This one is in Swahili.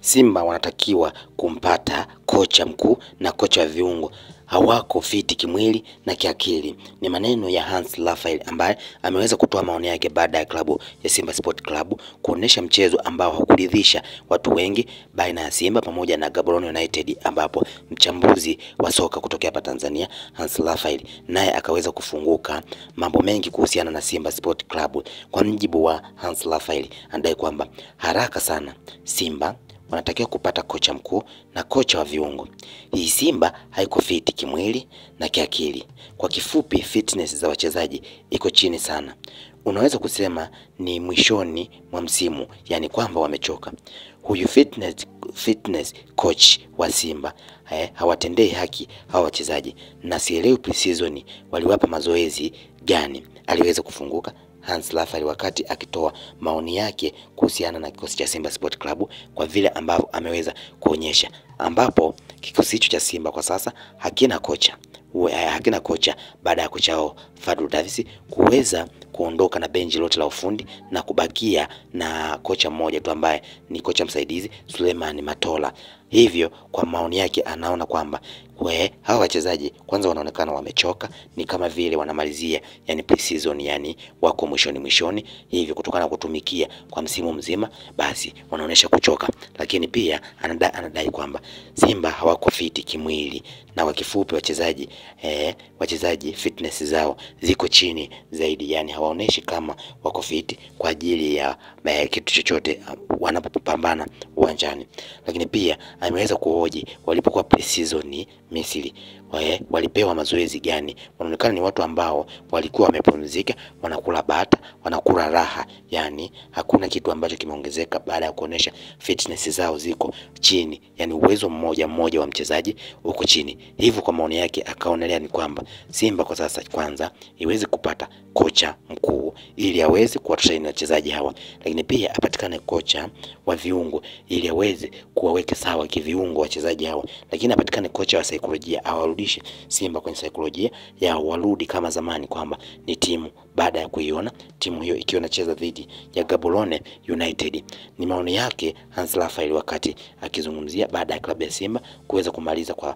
Simba wanatakiwa kumpata kocha mkuu na kocha wa viungo hawako fiti kimwili na kiakili. Ni maneno ya Hans Raphael ambaye ameweza kutoa maoni yake baada ya klabu ya Simba Sport Club kuonesha mchezo ambao hakuridhisha watu wengi baina ya Simba pamoja na Gaborone United, ambapo mchambuzi wa soka kutokea hapa Tanzania Hans Raphael naye akaweza kufunguka mambo mengi kuhusiana na Simba Sport Club. Kwa mjibu wa Hans Raphael, anadai kwamba haraka sana Simba wanatakiwa kupata kocha mkuu na kocha wa viungo. Hii Simba haiko fiti kimwili na kiakili. Kwa kifupi, fitness za wachezaji iko chini sana. Unaweza ni mwishoni mwa msimu, yani kwamba wamechoka. Huyu fitness coach wa Simba hawatendei haki hawa wachezaji, na sielewi pre-season waliwapa mazoezi gani. Aliweza kufunguka Hans Raphael wakati akitoa maoni yake kuhusiana na kikosi cha Simba Sport Club kwa vile ambavyo ameweza kuonyesha, ambapo kikosi hicho cha Simba kwa sasa hakina kocha baada ya kocha wao Fadlu Davis kuweza kuondoka na benchi lote la ufundi na kubakia na kocha mmoja tu ambaye ni kocha msaidizi Suleiman Matola. Hivyo kwa maoni yake anaona kwamba hawa wachezaji kwanza wanaonekana wamechoka, ni kama vile wanamalizia yani pre-season, yani wako mwishoni. Hivyo kutokana na kutumikia kwa msimu mzima, basi wanaonesha kuchoka. Lakini pia anadai kwamba Simba hawako fiti kimwili, na kwa kifupi wachezaji fitness zao ziko chini zaidi, yani hawaoneshi kama wako fiti kwa ajili ya kitu chochote wanapopambana uwanjani. Lakini pia ameweza kuhoji walipokuwa pre-season Misri walipewa mazoezi gani. Wanaonekana ni watu ambao walikuwa wamepumzika, wanakula bata, wanakula raha, yani hakuna kitu ambacho kimeongezeka baada ya kuonesha fitness zao ziko chini, yani uwezo mmoja wa mchezaji uko chini. Hivyo kwa maoni yake akaonelea ni kwamba Simba kwa sasa kwanza iweze kupata kocha mkuu ili aweze kuwatrain wachezaji hawa, lakini pia apatikane kocha wa viungo ili aweze kuwaweka sawa kiviungo wachezaji hawa, lakini apatikane kocha wa saikolojia awarudishe Simba kwenye saikolojia ya warudi kama zamani, kwamba ni timu baada ya kuiona timu hiyo ikiwa inacheza dhidi ya Gaborone United. Ni maoni yake Hans Raphael wakati akizungumzia baada ya klabu ya Simba kuweza kumaliza kwa